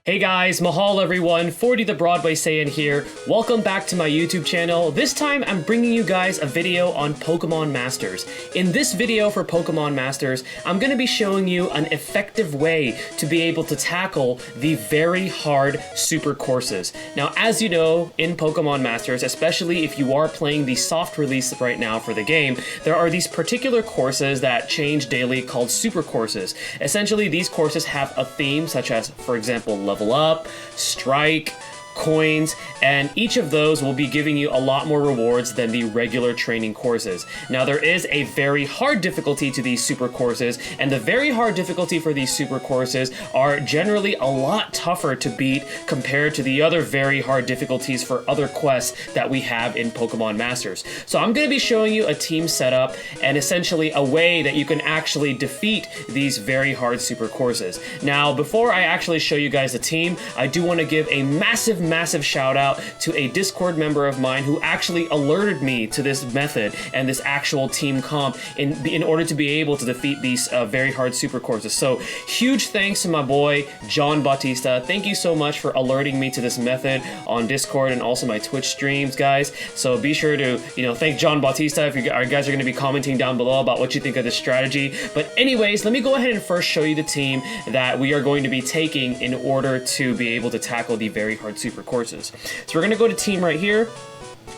Hey guys, mahal everyone, 40 the Broadway Saiyan here. Welcome back to my YouTube channel. This time I'm bringing you guys a video on Pokemon Masters. In this video for Pokemon Masters, I'm going to be showing you an effective way to be able to tackle the very hard super courses. Now, as you know, in Pokemon Masters, especially if you are playing the soft release right now for the game, there are these particular courses that change daily called super courses. Essentially, these courses have a theme such as, for example, level up, strike, coins, and each of those will be giving you a lot more rewards than the regular training courses. Now, there is a very hard difficulty to these super courses, and the very hard difficulty for these super courses are generally a lot tougher to beat compared to the other very hard difficulties for other quests that we have in Pokemon Masters. So I'm going to be showing you a team setup and essentially a way that you can actually defeat these very hard super courses. Now, before I actually show you guys the team, I do want to give a massive shout out to a Discord member of mine who actually alerted me to this method and this actual team comp in order to be able to defeat these very hard super courses. So huge thanks to my boy John Bautista. Thank you so much for alerting me to this method on Discord and also my Twitch streams, guys. So be sure to thank John Bautista if you guys are going to be commenting down below about what you think of this strategy. But anyways, let me go ahead and first show you the team that we are going to be taking in order to be able to tackle the very hard super courses. So we're going to go to team right here,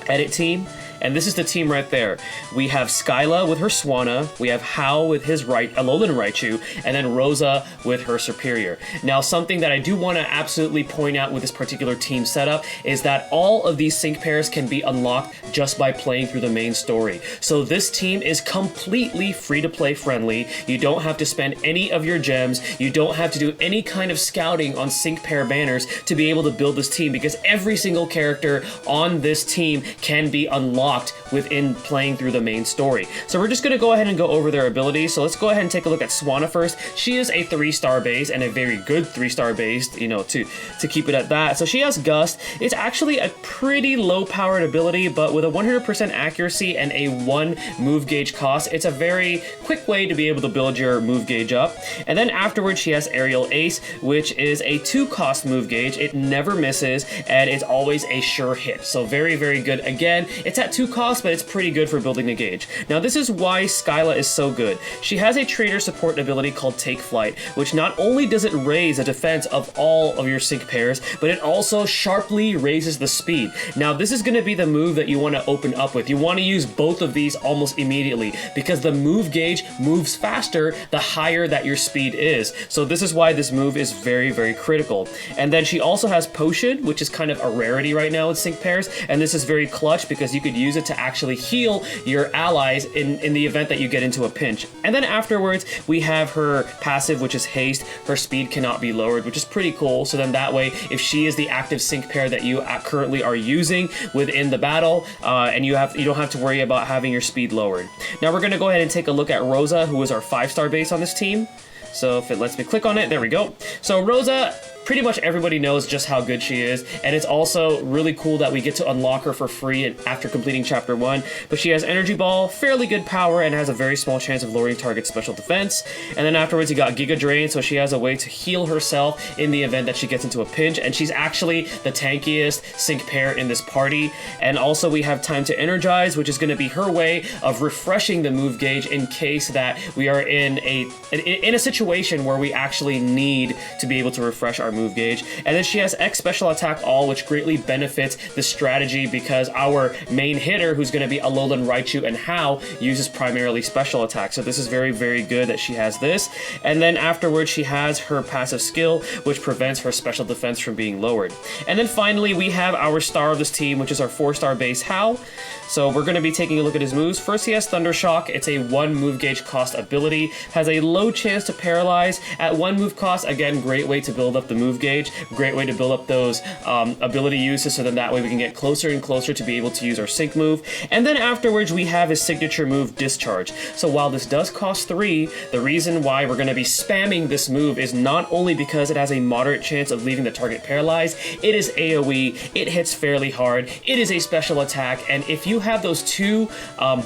edit team, and this is the team right there. We have Skyla with her Swanna, we have Hal with his Alolan Raichu, and then Rosa with her Superior. Now, something that I do want to absolutely point out with this particular team setup is that all of these sync pairs can be unlocked just by playing through the main story. So this team is completely free-to-play friendly. You don't have to spend any of your gems. You don't have to do any kind of scouting on sync pair banners to be able to build this team, because every single character on this team can be unlocked within playing through the main story. So we're just going to go ahead and go over their abilities. So let's go ahead and take a look at Swanna first. She is a 3-star base and a very good 3-star base, to keep it at that. So she has Gust. It's actually a pretty low powered ability, but with a 100% accuracy and a 1 move gauge cost, it's a very quick way to be able to build your move gauge up. And then afterwards, she has Aerial Ace, which is a 2-cost move gauge. It never misses, and it's always a sure hit. So very, very good. Again, it's at 2 costs, but it's pretty good for building the gauge. Now, this is why Skyla is so good. She has a trainer support ability called Take Flight, which not only does it raise the defense of all of your sync pairs, but it also sharply raises the speed. Now, this is going to be the move that you want to open up with. You want to use both of these almost immediately, because the move gauge moves faster the higher that your speed is. So this is why this move is very, very critical. And then she also has Potion, which is kind of a rarity right now with sync pairs, and this is very clutch because you could use it to actually heal your allies in the event that you get into a pinch. And then afterwards, we have her passive, which is Haste. Her speed cannot be lowered, which is pretty cool. So then that way, if she is the active sync pair that you currently are using within the battle, and you don't have to worry about having your speed lowered. Now we're going to go ahead and take a look at Rosa, who is our 5-star base on this team. So if it lets me click on it, there we go. So Rosa, pretty much everybody knows just how good she is, and it's also really cool that we get to unlock her for free after completing Chapter 1. But she has Energy Ball, fairly good power, and has a very small chance of lowering target special defense. And then afterwards, you got Giga Drain, so she has a way to heal herself in the event that she gets into a pinch, and she's actually the tankiest sync pair in this party. And also we have Time to Energize, which is going to be her way of refreshing the move gauge in case that we are in a situation where we actually need to be able to refresh our move gauge. And then she has X Special Attack All, which greatly benefits the strategy because our main hitter, who's going to be Alolan Raichu and Hal, uses primarily special attack. So this is very, very good that she has this. And then afterwards, she has her passive skill, which prevents her special defense from being lowered. And then finally, we have our star of this team, which is our 4-star base, Hal. So we're going to be taking a look at his moves. First, he has Thunder Shock. It's a 1 move gauge cost ability. Has a low chance to paralyze. At 1 move cost, again, great way to build up the move gauge. Great way to build up those ability uses, so then that way we can get closer and closer to be able to use our sync move. And then afterwards, we have his signature move, Discharge. So while this does cost 3, the reason why we're going to be spamming this move is not only because it has a moderate chance of leaving the target paralyzed, it is AoE, it hits fairly hard, it is a special attack, and if you you have those two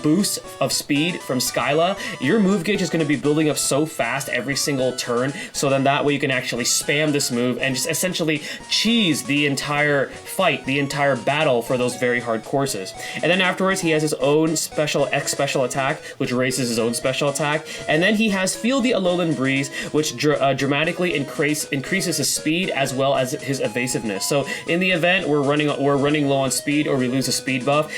boosts of speed from Skyla, your move gauge is going to be building up so fast every single turn, so then that way you can actually spam this move and just essentially cheese the entire fight, the entire battle for those very hard courses. And then afterwards he has his own special X special attack, which raises his own special attack, and then he has Feel the Alolan Breeze, which dramatically increases his speed as well as his evasiveness. So in the event we're running low on speed or we lose a speed buff,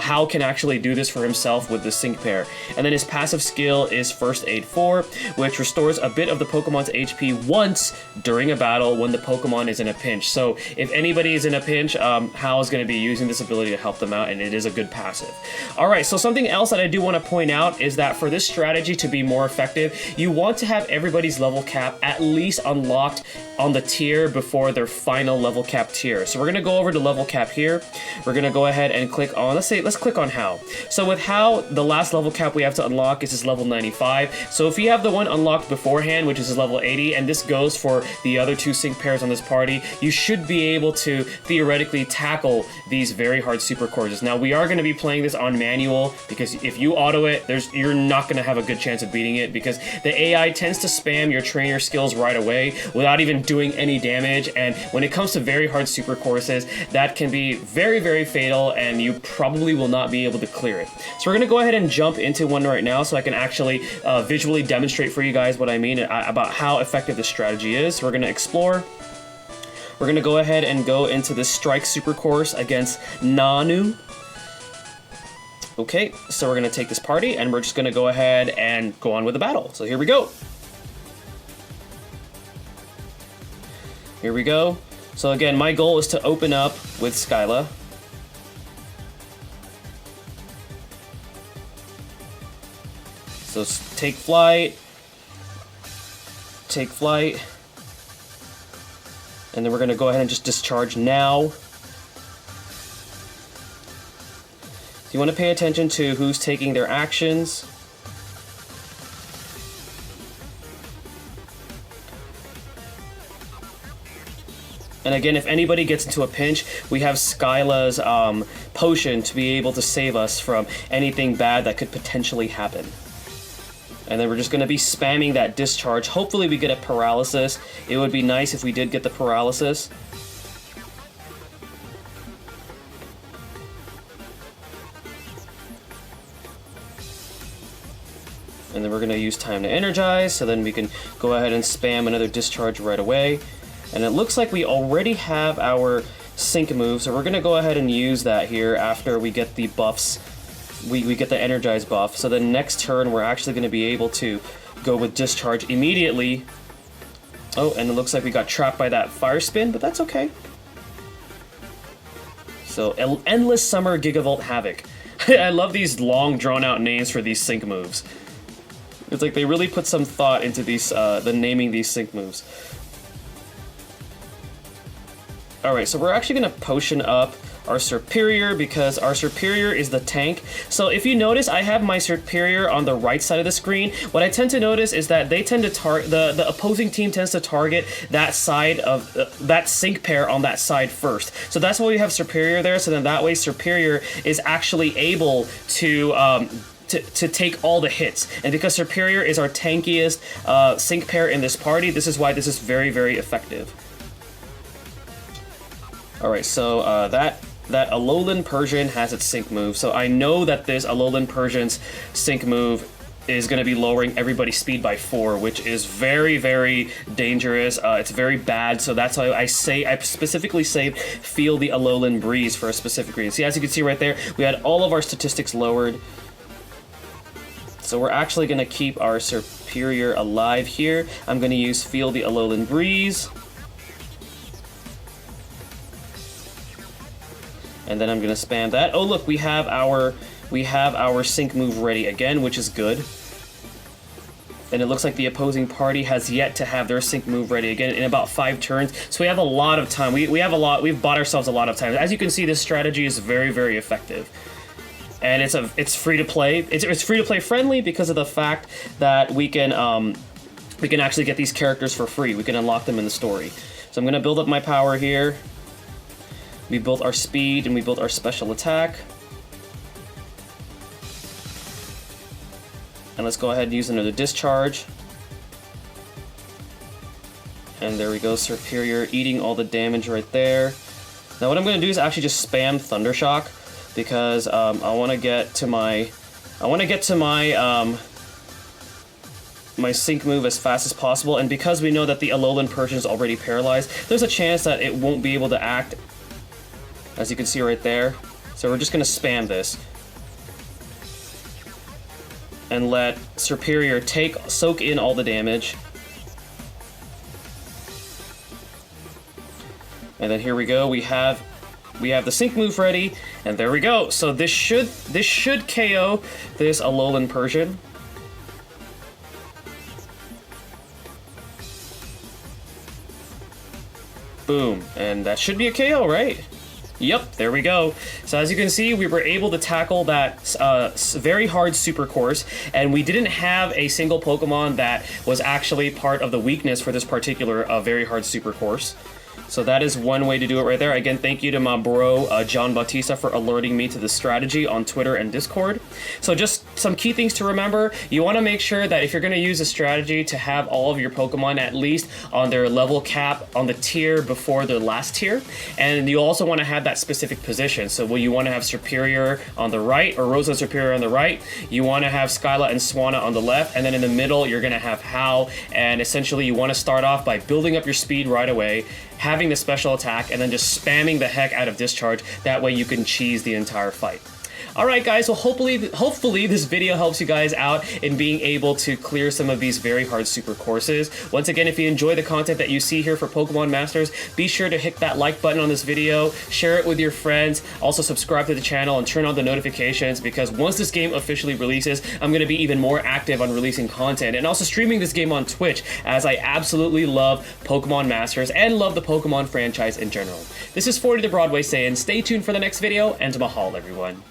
Hal can actually do this for himself with the Sync Pair. And then his passive skill is First Aid 4, which restores a bit of the Pokemon's HP once during a battle when the Pokemon is in a pinch. So if anybody is in a pinch, Hal is going to be using this ability to help them out, and it is a good passive. Alright, so something else that I do want to point out is that for this strategy to be more effective, you want to have everybody's level cap at least unlocked on the tier before their final level cap tier. So we're going to go over to level cap here. We're going to go ahead and click on, let's click on Hal. So with Hal, the last level cap we have to unlock is his level 95. So if you have the one unlocked beforehand, which is his level 80, and this goes for the other two sync pairs on this party, you should be able to theoretically tackle these very hard super courses. Now we are going to be playing this on manual, because if you auto it, you're not going to have a good chance of beating it, because the AI tends to spam your trainer skills right away without even doing any damage. And when it comes to very hard super courses, that can be very, very fatal, and you probably will not be able to clear it. So we're going to go ahead and jump into one right now so I can actually visually demonstrate for you guys what I mean about how effective this strategy is. So we're going to explore. We're going to go ahead and go into this Strike Super Course against Nanu. Okay, so we're going to take this party and we're just going to go ahead and go on with the battle. So here we go. Here we go. So again, my goal is to open up with Skyla. So take flight. Take flight. And then we're going to go ahead and just discharge now. So you want to pay attention to who's taking their actions. And again, if anybody gets into a pinch, we have Skyla's potion to be able to save us from anything bad that could potentially happen. And then we're just going to be spamming that discharge. Hopefully we get a paralysis. It would be nice if we did get the paralysis. And then we're going to use time to energize, so then we can go ahead and spam another discharge right away. And it looks like we already have our sync move, so we're going to go ahead and use that here after we get the buffs. We get the energize buff. So the next turn we're actually going to be able to go with discharge immediately. Oh, and it looks like we got trapped by that fire spin, but that's okay. So Endless Summer Gigavolt Havoc. I love these long drawn out names for these sync moves. It's like they really put some thought into these the naming these sync moves. Alright, so we're actually going to potion up our Superior because our Superior is the tank. So if you notice, I have my Superior on the right side of the screen. What I tend to notice is that they tend to target, the opposing team tends to target that side of that sync pair on that side first. So that's why we have Superior there, so then that way Superior is actually able to take all the hits. And because Superior is our tankiest sync pair in this party, this is why this is very, very effective. Alright, so that Alolan Persian has its sync move, so I know that this Alolan Persian's sync move is going to be lowering everybody's speed by 4, which is very, very dangerous. It's very bad, so that's why I specifically saved Feel the Alolan Breeze for a specific reason. See, as you can see right there, we had all of our statistics lowered. So we're actually going to keep our Superior alive here. I'm going to use Feel the Alolan Breeze. And then I'm going to spam that. Oh look, we have our sync move ready again, which is good. And it looks like the opposing party has yet to have their sync move ready again in about 5 turns. So we have a lot of time. We've bought ourselves a lot of time. As you can see, this strategy is very, very effective. And it's free to play. It's free to play friendly because of the fact that we can actually get these characters for free. We can unlock them in the story. So I'm going to build up my power here. We built our speed and we built our special attack. And let's go ahead and use another discharge. And there we go, Superior eating all the damage right there. Now what I'm going to do is actually just spam Thundershock because I want to get to my my sync move as fast as possible, and because we know that the Alolan Persian is already paralyzed, there's a chance that it won't be able to act, as you can see right there. So we're just going to spam this and let Superior soak in all the damage. And then here we go, we have the sync move ready, and there we go. So this should KO this Alolan Persian. Boom, and that should be a KO, right? Yep, there we go. So as you can see, we were able to tackle that very hard super course, and we didn't have a single Pokemon that was actually part of the weakness for this particular very hard super course. So that is one way to do it right there. Again, thank you to my bro, John Bautista, for alerting me to this strategy on Twitter and Discord. So just some key things to remember. You want to make sure that if you're going to use a strategy to have all of your Pokemon at least on their level cap on the tier before their last tier. And you also want to have that specific position. So you want to have Superior on the right, or Rosa and Superior on the right. You want to have Skyla and Swanna on the left. And then in the middle, you're going to have Hal. And essentially, you want to start off by building up your speed right away, having the special attack, and then just spamming the heck out of discharge. That way you can cheese the entire fight. Alright guys, well hopefully this video helps you guys out in being able to clear some of these very hard super courses. Once again, if you enjoy the content that you see here for Pokemon Masters, be sure to hit that like button on this video, share it with your friends, also subscribe to the channel and turn on the notifications, because once this game officially releases, I'm going to be even more active on releasing content and also streaming this game on Twitch, as I absolutely love Pokemon Masters and love the Pokemon franchise in general. This is 40 the Broadway Saiyan. Stay tuned for the next video, and mahalo everyone.